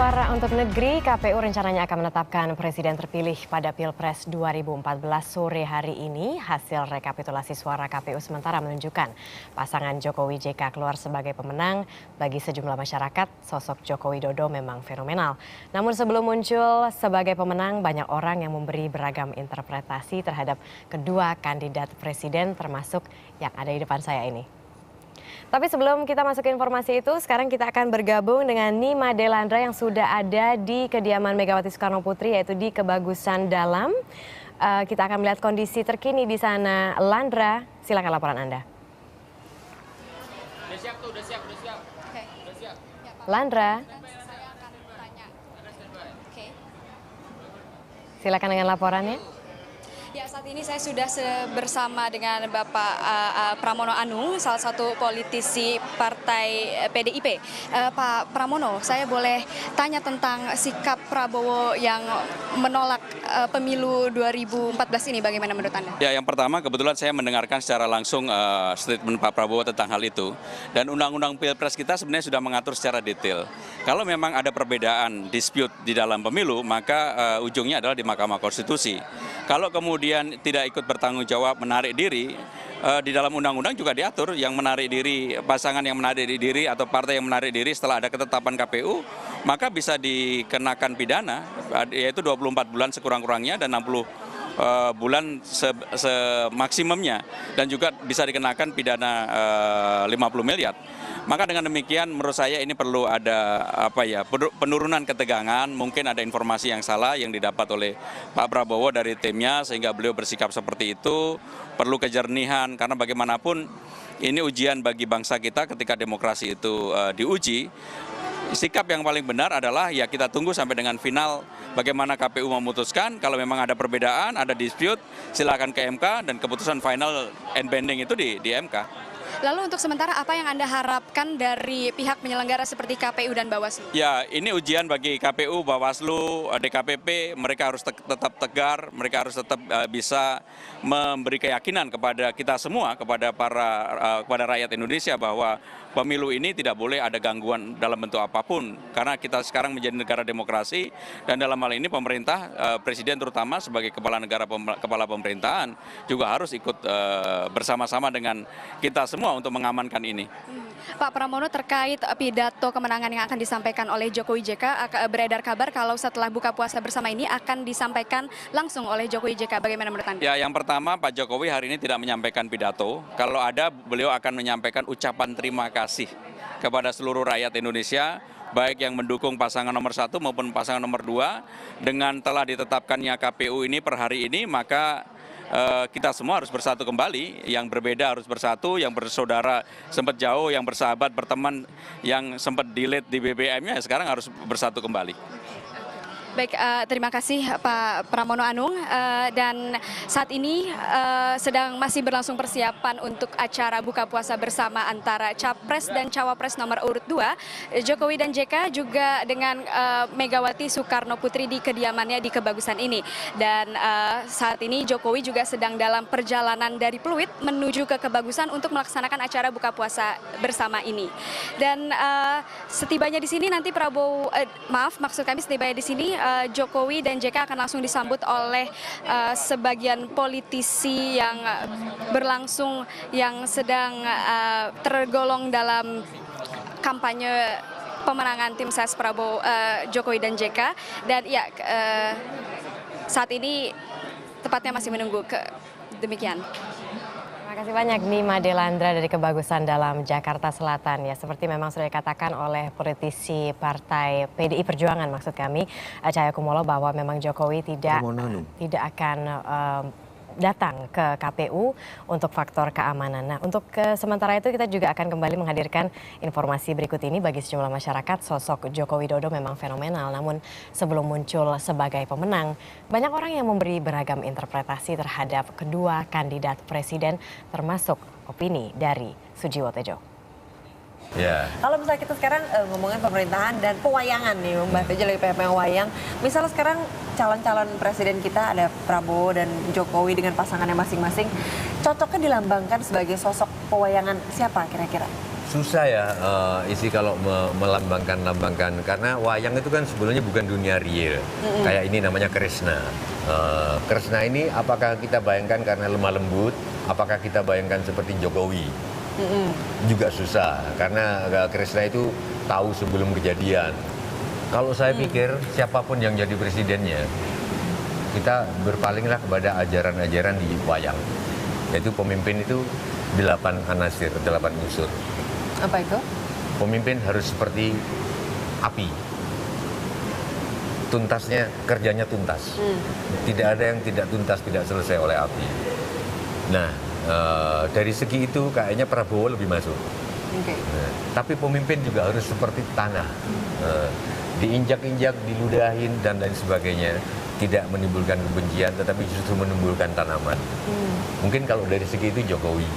Suara untuk Negeri, KPU rencananya akan menetapkan presiden terpilih pada Pilpres 2014 sore hari ini. Hasil rekapitulasi suara KPU sementara menunjukkan pasangan Jokowi JK keluar sebagai pemenang. Bagi sejumlah masyarakat, sosok Joko Widodo memang fenomenal. Namun sebelum muncul sebagai pemenang, banyak orang yang memberi beragam interpretasi terhadap kedua kandidat presiden termasuk yang ada di depan saya ini. Tapi sebelum kita masuk ke informasi itu, sekarang kita akan bergabung dengan Nima Delandra yang sudah ada di kediaman Megawati Soekarno Putri, yaitu di Kebagusan Dalam. Kita akan melihat kondisi terkini di sana. Landra, silakan laporan Anda. Udah siap. Oke. Udah siap. Ya, Pak. Landra, Saya akan tanya. Oke. silakan dengan laporannya. Ya, saat ini saya sudah bersama dengan Bapak Pramono Anung, salah satu politisi Partai PDIP. Pak Pramono, saya boleh tanya tentang sikap Prabowo yang menolak pemilu 2014 ini, bagaimana menurut Anda? Ya, yang pertama kebetulan saya mendengarkan secara langsung statement Pak Prabowo tentang hal itu. Dan Undang-Undang Pilpres kita sebenarnya sudah mengatur secara detail. Kalau memang ada perbedaan dispute di dalam pemilu, maka ujungnya adalah di Mahkamah Konstitusi. Kalau kemudian tidak ikut bertanggung jawab menarik diri, di dalam undang-undang juga diatur yang menarik diri, pasangan yang menarik diri atau partai yang menarik diri setelah ada ketetapan KPU, maka bisa dikenakan pidana, yaitu 24 bulan sekurang-kurangnya dan 60 bulan semaksimumnya, dan juga bisa dikenakan pidana 50 miliar. Maka dengan demikian menurut saya ini perlu ada penurunan ketegangan, mungkin ada informasi yang salah yang didapat oleh Pak Prabowo dari timnya sehingga beliau bersikap seperti itu. Perlu kejernihan karena bagaimanapun ini ujian bagi bangsa kita ketika demokrasi itu diuji. Sikap yang paling benar adalah ya kita tunggu sampai dengan final bagaimana KPU memutuskan. Kalau memang ada perbedaan, ada dispute, silakan ke MK dan keputusan final and binding itu di MK. Lalu untuk sementara apa yang Anda harapkan dari pihak penyelenggara seperti KPU dan Bawaslu? Ya, ini ujian bagi KPU, Bawaslu, DKPP, mereka harus tetap tegar, mereka harus tetap bisa memberi keyakinan kepada kita semua, kepada rakyat Indonesia bahwa pemilu ini tidak boleh ada gangguan dalam bentuk apapun. Karena kita sekarang menjadi negara demokrasi dan dalam hal ini pemerintah, presiden terutama sebagai kepala negara, kepala pemerintahan juga harus ikut bersama-sama dengan kita semua untuk mengamankan ini. Pak Pramono, terkait pidato kemenangan yang akan disampaikan oleh Jokowi JK, beredar kabar kalau setelah buka puasa bersama ini akan disampaikan langsung oleh Jokowi JK. Bagaimana menurut Anda? Ya, yang pertama Pak Jokowi hari ini tidak menyampaikan pidato. Kalau ada, beliau akan menyampaikan ucapan terima kasih kepada seluruh rakyat Indonesia, baik yang mendukung pasangan nomor 1 maupun pasangan nomor 2. Dengan telah ditetapkannya KPU ini per hari ini, maka kita semua harus bersatu kembali, yang berbeda harus bersatu, yang bersaudara sempat jauh, yang bersahabat, berteman, yang sempat delete di BBM-nya sekarang harus bersatu kembali. Baik, terima kasih Pak Pramono Anung. Dan saat ini sedang masih berlangsung persiapan untuk acara buka puasa bersama antara Capres dan Cawapres nomor urut 2, Jokowi dan JK, juga dengan Megawati Soekarno Putri di kediamannya di Kebagusan ini. Dan saat ini Jokowi juga sedang dalam perjalanan dari Pluit menuju ke Kebagusan untuk melaksanakan acara buka puasa bersama ini. Dan setibanya di sini nanti setibanya di sini Jokowi dan JK akan langsung disambut oleh sebagian politisi yang berlangsung, yang sedang tergolong dalam kampanye pemenangan tim ses Prabowo, Jokowi dan JK. Dan ya, saat ini tepatnya masih menunggu demikian. Terima kasih banyak Nima Delandra dari Kebagusan Dalam Jakarta Selatan. Ya, seperti memang sudah dikatakan oleh politisi Partai PDI Perjuangan maksud kami, Cahyokumolo, bahwa memang Jokowi tidak akan datang ke KPU untuk faktor keamanan. Nah, untuk sementara itu kita juga akan kembali menghadirkan informasi berikut ini. Bagi sejumlah masyarakat, sosok Joko Widodo memang fenomenal. Namun sebelum muncul sebagai pemenang, banyak orang yang memberi beragam interpretasi terhadap kedua kandidat presiden, termasuk opini dari Sujiwo Tejo. Yeah. Kalau misalnya kita sekarang ngomongin pemerintahan dan pewayangan nih, Mbak Tejo lagi pengen wayang. Misalnya sekarang calon-calon presiden kita ada Prabowo dan Jokowi dengan pasangannya masing-masing. Cocoknya dilambangkan sebagai sosok pewayangan siapa kira-kira? Susah ya isi kalau melambangkan karena wayang itu kan sebenarnya bukan dunia real. Kayak ini namanya Kresna. Kresna ini apakah kita bayangkan karena lemah lembut, apakah kita bayangkan seperti Jokowi? Juga susah karena Kresna itu tahu sebelum kejadian. Kalau saya pikir siapapun yang jadi presidennya, kita berpalinglah kepada ajaran-ajaran di wayang. Yaitu pemimpin itu 8 anasir, 8 unsur. Apa itu? Pemimpin harus seperti api. Tuntasnya, kerjanya tuntas. Tidak ada yang tidak tuntas, tidak selesai oleh api. Nah, dari segi itu kayaknya Prabowo lebih masuk. Nah, tapi pemimpin juga harus seperti tanah. Diinjak-injak, diludahin, dan lain sebagainya. Tidak menimbulkan kebencian, tetapi justru menimbulkan tanaman. Mungkin kalau dari segi itu Jokowi.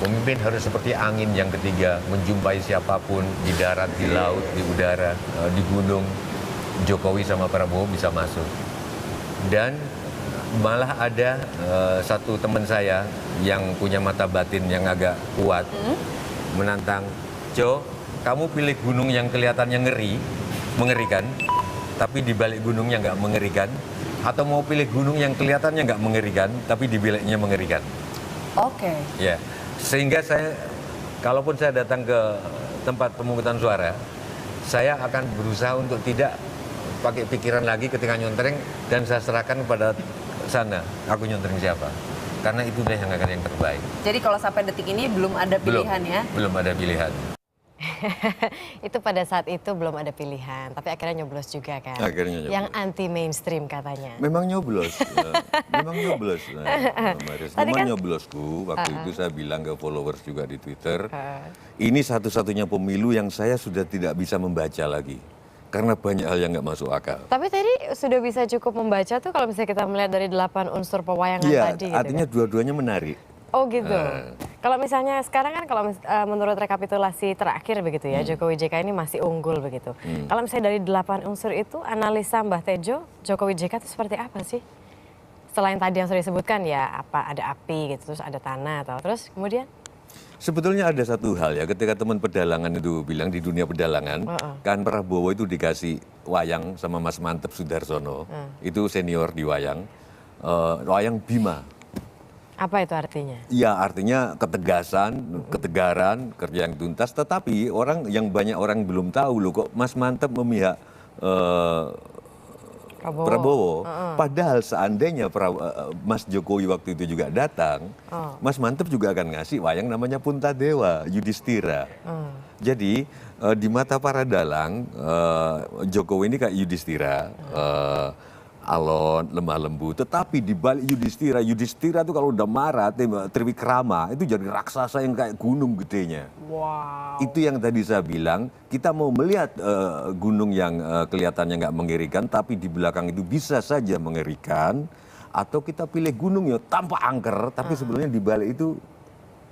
Pemimpin harus seperti angin yang ketiga, menjumpai siapapun di darat, di laut, di udara, di gunung. Jokowi sama Prabowo bisa masuk. Dan malah ada satu teman saya yang punya mata batin yang agak kuat, menantang, Jo, kamu pilih gunung yang kelihatannya mengerikan, tapi di balik gunungnya nggak mengerikan, atau mau pilih gunung yang kelihatannya nggak mengerikan, tapi di baliknya mengerikan. Oke. Ya. Sehingga saya, kalaupun saya datang ke tempat pemungutan suara, saya akan berusaha untuk tidak pakai pikiran lagi ketika nyontreng dan saya serahkan kepada sana, aku nyontreng siapa. Karena itu deh yang akan yang terbaik. Jadi kalau sampai detik ini belum ada pilihan ya? Belum ada pilihan. Itu pada saat itu belum ada pilihan, tapi akhirnya nyoblos juga kan. Akhirnya nyoblos. Yang anti mainstream katanya. Memang nyoblos, memang nyoblos. Memang nyoblosku, waktu itu saya bilang ke followers juga di Twitter, ini satu-satunya pemilu yang saya sudah tidak bisa membaca lagi. Karena banyak hal yang nggak masuk akal. Tapi tadi sudah bisa cukup membaca tuh kalau misalnya kita melihat dari 8 unsur pewayangan tadi. Iya, artinya gitu, dua-duanya menarik. Oh gitu. Kalau misalnya sekarang kan kalau menurut rekapitulasi terakhir begitu ya, Jokowi JK ini masih unggul begitu. Kalau misalnya dari 8 unsur itu, analisa Mbah Tejo, Jokowi JK itu seperti apa sih? Selain tadi yang sudah disebutkan ya, apa ada api gitu, terus ada tanah, atau terus kemudian? Sebetulnya ada satu hal ya, ketika teman pedalangan itu bilang di dunia pedalangan, kan Prabowo itu dikasih wayang sama Mas Mantep Sudarsono, itu senior di wayang, wayang Bima. Apa itu artinya? Ya artinya ketegasan, ketegaran, kerja yang tuntas. Tetapi banyak orang belum tahu loh kok Mas Mantep memihak Prabowo. Padahal seandainya Mas Jokowi waktu itu juga datang, Mas Mantep juga akan ngasih wayang namanya Puntadewa, Yudhistira. Jadi di mata para dalang, Jokowi ini kayak Yudhistira. Alon, lemah lembut, tetapi di balik Yudhistira itu kalau udah marah, Triwikrama itu jadi raksasa yang kayak gunung gedenya. Wow. Itu yang tadi saya bilang, kita mau melihat gunung yang kelihatannya nggak mengerikan, tapi di belakang itu bisa saja mengerikan, atau kita pilih gunung ya tanpa angker, tapi sebenarnya di balik itu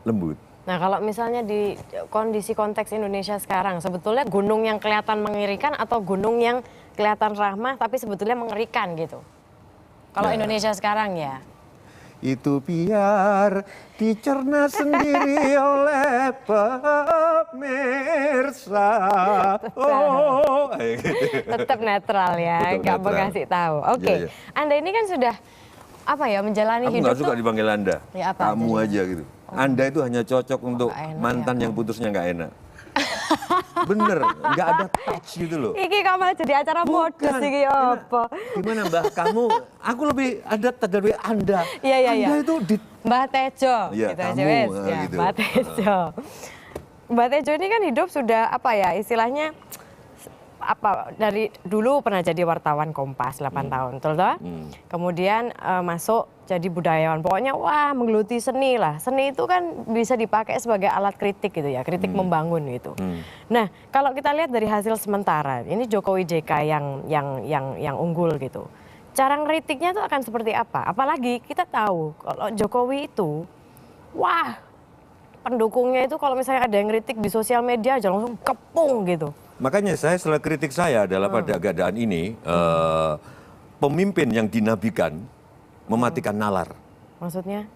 lembut. Nah kalau misalnya di kondisi konteks Indonesia sekarang, sebetulnya gunung yang kelihatan mengerikan atau gunung yang kelihatan ramah tapi sebetulnya mengerikan gitu? Kalau Indonesia sekarang ya? Itu biar dicerna sendiri oleh pemirsa. Tetap netral ya, nggak mau kasih tahu. Oke, Anda ini kan sudah menjalani Aku hidup nggak suka dipanggil Anda, ya, apa kamu aja gitu. Anda itu hanya cocok untuk mantan yang putusnya nggak enak. Bener, nggak ada touch gitu loh. Iki kamu jadi acara modus iki apa? Gimana Mbah, kamu, aku lebih ada dari Anda. Iya. Anda itu di Mbah Tejo, ya, gitu kamu, aja wes. gitu. Ya, Mbah Tejo. Mbah Tejo ini kan hidup sudah istilahnya dari dulu pernah jadi wartawan Kompas 8 tahun, betul toh? Kemudian masuk jadi budayawan. Pokoknya menggeluti seni lah. Seni itu kan bisa dipakai sebagai alat kritik gitu ya, kritik membangun gitu. Nah, kalau kita lihat dari hasil sementara, ini Jokowi JK yang unggul gitu. Cara ngeritiknya tuh akan seperti apa? Apalagi kita tahu kalau Jokowi itu pendukungnya itu kalau misalnya ada yang ngeritik di sosial media aja langsung kepung gitu. Makanya setelah kritik saya adalah pada keadaan ini, pemimpin yang dinabikan mematikan nalar. Maksudnya?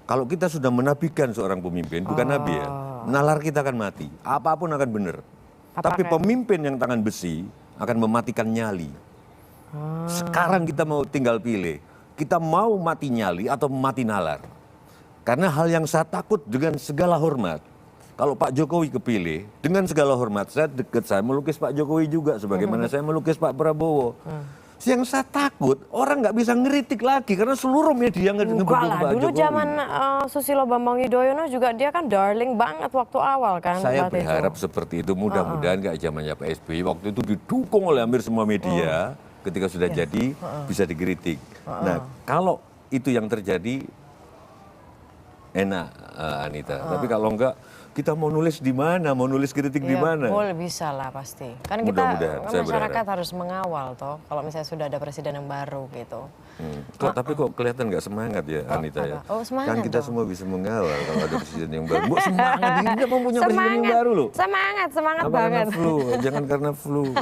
Kalau kita sudah menabikan seorang pemimpin, bukan nabi ya. nalar kita akan mati. Apapun akan benar. Tapi pemimpin yang tangan besi akan mematikan nyali. Sekarang kita mau tinggal pilih. Kita mau mati nyali atau mati nalar. Karena hal yang saya takut dengan segala hormat. Kalau Pak Jokowi kepilih, dengan segala hormat, saya melukis Pak Jokowi juga, sebagaimana saya melukis Pak Prabowo. Yang saya takut, orang nggak bisa ngeritik lagi, karena seluruh media ngedukung Pak dulu Jokowi. zaman Susilo Bambang Yudhoyono juga dia kan darling banget waktu awal kan. Saya berharap seperti itu, mudah-mudahan kayak zamannya Pak SBY, waktu itu didukung oleh hampir semua media, ketika sudah jadi bisa dikritik. Nah, kalau itu yang terjadi, enak Anita, tapi kalau enggak, kita mau nulis di mana, mau nulis kritik di mana? Boleh, bisa lah pasti. Kan kita masyarakat harus mengawal toh, kalau misalnya sudah ada presiden yang baru gitu. Tapi kok kelihatan nggak semangat ya Anita ya? Oh, semangat kan kita semua bisa mengawal kalau ada presiden yang baru. Bu, semangat, ini kita mau punya presiden yang baru loh. Semangat banget. Jangan karena flu.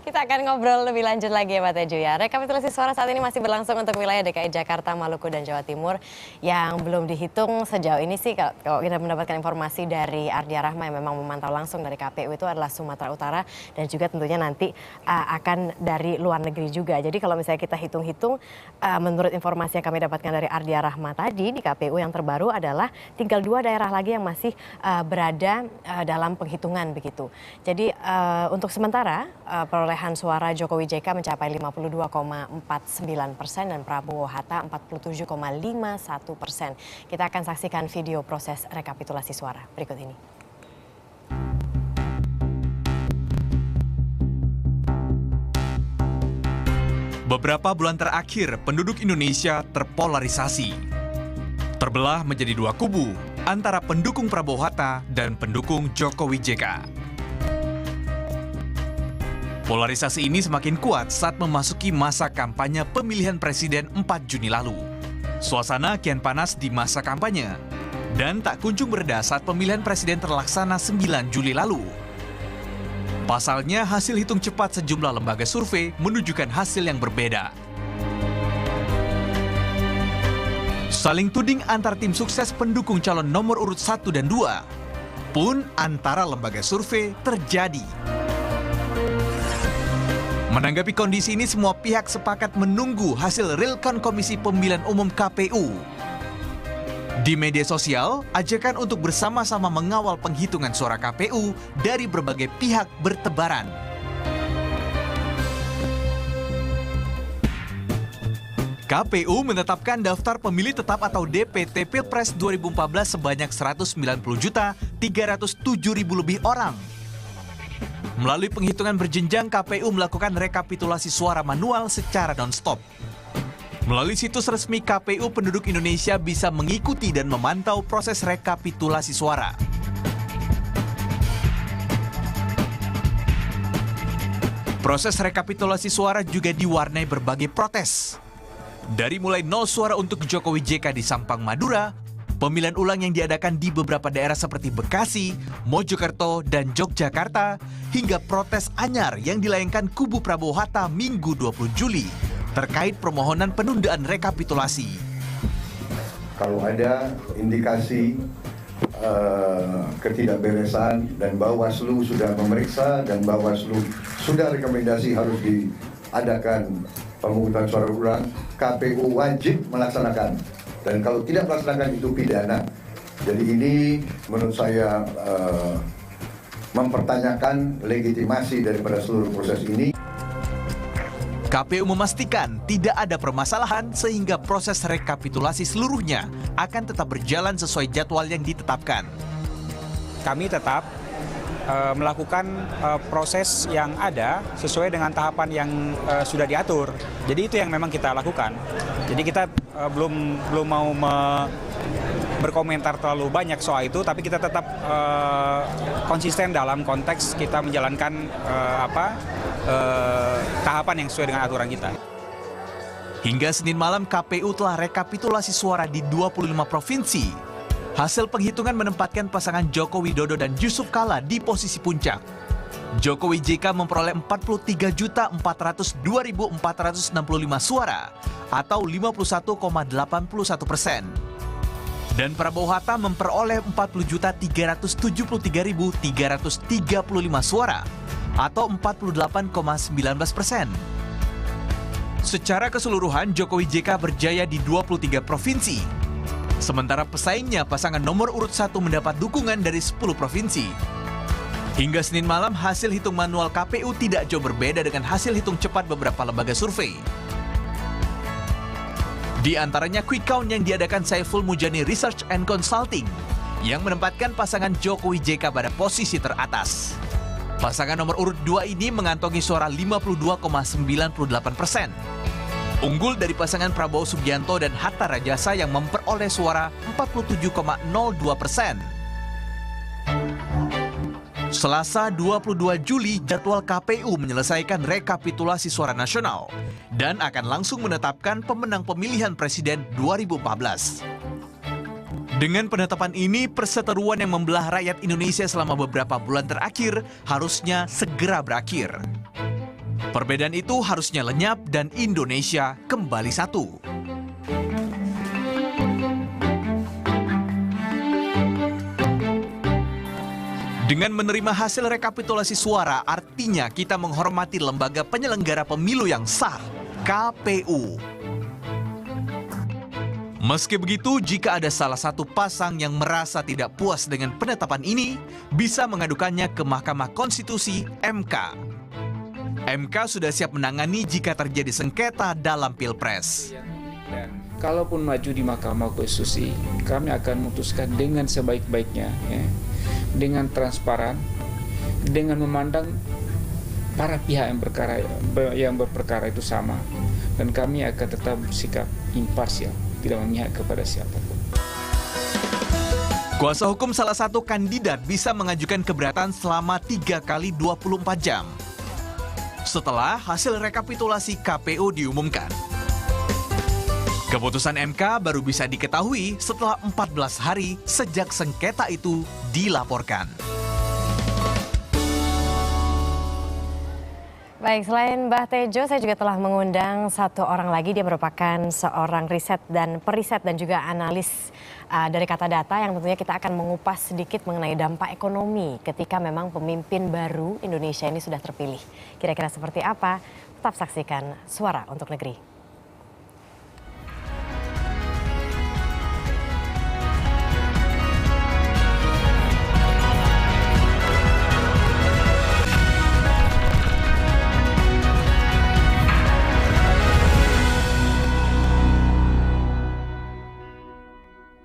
Kita akan ngobrol lebih lanjut lagi ya Pak Tejo ya. Rekapitulasi suara saat ini masih berlangsung untuk wilayah DKI Jakarta, Maluku, dan Jawa Timur. Yang belum dihitung sejauh ini sih, kalau kita mendapatkan informasi dari Ardia Rahma yang memang memantau langsung dari KPU itu adalah Sumatera Utara, dan juga tentunya nanti akan dari luar negeri juga. Jadi kalau misalnya kita hitung-hitung, menurut informasi yang kami dapatkan dari Ardia Rahma tadi, di KPU yang terbaru adalah tinggal 2 daerah lagi yang masih berada dalam penghitungan begitu. Jadi untuk sementara perolehan suara Jokowi JK mencapai 52,49% dan Prabowo Hatta 47,51%. Kita akan saksikan video proses rekapitulasi suara berikut ini. Beberapa bulan terakhir, penduduk Indonesia terpolarisasi. Terbelah menjadi 2 kubu, antara pendukung Prabowo Hatta dan pendukung Jokowi JK. Polarisasi ini semakin kuat saat memasuki masa kampanye pemilihan presiden 4 Juni lalu. Suasana kian panas di masa kampanye, dan tak kunjung mereda saat pemilihan presiden terlaksana 9 Juli lalu. Pasalnya, hasil hitung cepat sejumlah lembaga survei menunjukkan hasil yang berbeda. Saling tuding antar tim sukses pendukung calon nomor urut 1 dan 2 pun antara lembaga survei terjadi. Menanggapi kondisi ini, semua pihak sepakat menunggu hasil real count Komisi Pemilihan Umum KPU. Di media sosial, ajakan untuk bersama-sama mengawal penghitungan suara KPU dari berbagai pihak bertebaran. KPU menetapkan daftar pemilih tetap atau DPT Pilpres 2014 sebanyak 190.307.000 lebih orang. Melalui penghitungan berjenjang, KPU melakukan rekapitulasi suara manual secara non-stop. Melalui situs resmi KPU, penduduk Indonesia bisa mengikuti dan memantau proses rekapitulasi suara. Proses rekapitulasi suara juga diwarnai berbagai protes. Dari mulai 0 suara untuk Jokowi JK di Sampang, Madura, pemilihan ulang yang diadakan di beberapa daerah seperti Bekasi, Mojokerto, dan Yogyakarta, hingga protes anyar yang dilayangkan kubu Prabowo Hatta Minggu 20 Juli terkait permohonan penundaan rekapitulasi. Kalau ada indikasi ketidakberesan dan Bawaslu sudah memeriksa dan Bawaslu sudah rekomendasi harus diadakan pemungutan suara ulang, KPU wajib melaksanakan. Dan kalau tidak melaksanakan itu pidana. Jadi ini menurut saya mempertanyakan legitimasi daripada seluruh proses ini. KPU memastikan tidak ada permasalahan sehingga proses rekapitulasi seluruhnya akan tetap berjalan sesuai jadwal yang ditetapkan. Kami tetap melakukan proses yang ada sesuai dengan tahapan yang sudah diatur. Jadi itu yang memang kita lakukan. Jadi kita belum mau berkomentar terlalu banyak soal itu, tapi kita tetap konsisten dalam konteks kita menjalankan tahapan yang sesuai dengan aturan kita. Hingga Senin malam, KPU telah rekapitulasi suara di 25 provinsi. Hasil penghitungan menempatkan pasangan Joko Widodo dan Yusuf Kala di posisi puncak. Jokowi JK memperoleh 43.402.465 suara atau 51,81%. Dan Prabowo Hatta memperoleh 40.373.335 suara atau 48,19%. Secara keseluruhan, Jokowi JK berjaya di 23 provinsi. Sementara pesaingnya pasangan nomor urut 1 mendapat dukungan dari 10 provinsi. Hingga Senin malam, hasil hitung manual KPU tidak jauh berbeda dengan hasil hitung cepat beberapa lembaga survei. Di antaranya quick count yang diadakan Saiful Mujani Research and Consulting yang menempatkan pasangan Jokowi JK pada posisi teratas. Pasangan nomor urut 2 ini mengantongi suara 52,98%. Unggul dari pasangan Prabowo Subianto dan Hatta Rajasa yang memperoleh suara 47,02%. Selasa 22 Juli, jadwal KPU menyelesaikan rekapitulasi suara nasional dan akan langsung menetapkan pemenang pemilihan presiden 2014. Dengan penetapan ini, perseteruan yang membelah rakyat Indonesia selama beberapa bulan terakhir harusnya segera berakhir. Perbedaan itu harusnya lenyap dan Indonesia kembali satu. Dengan menerima hasil rekapitulasi suara, artinya kita menghormati lembaga penyelenggara pemilu yang sah, KPU. Meski begitu, jika ada salah satu pasang yang merasa tidak puas dengan penetapan ini, bisa mengadukannya ke Mahkamah Konstitusi (MK). MK sudah siap menangani jika terjadi sengketa dalam Pilpres. Dan kalaupun maju di Mahkamah Konstitusi, kami akan memutuskan dengan sebaik-baiknya, ya, dengan transparan, dengan memandang para pihak yang berperkara itu sama, dan kami akan tetap bersikap imparsial, tidak memihak kepada siapapun. Kuasa hukum salah satu kandidat bisa mengajukan keberatan selama 3 kali 24 jam. Setelah hasil rekapitulasi KPU diumumkan. Keputusan MK baru bisa diketahui setelah 14 hari sejak sengketa itu dilaporkan. Baik, selain Mbah Tejo, saya juga telah mengundang satu orang lagi. Dia merupakan seorang riset dan periset dan juga analis dari Kata Data yang tentunya kita akan mengupas sedikit mengenai dampak ekonomi ketika memang pemimpin baru Indonesia ini sudah terpilih. Kira-kira seperti apa? Tetap saksikan Suara untuk Negeri.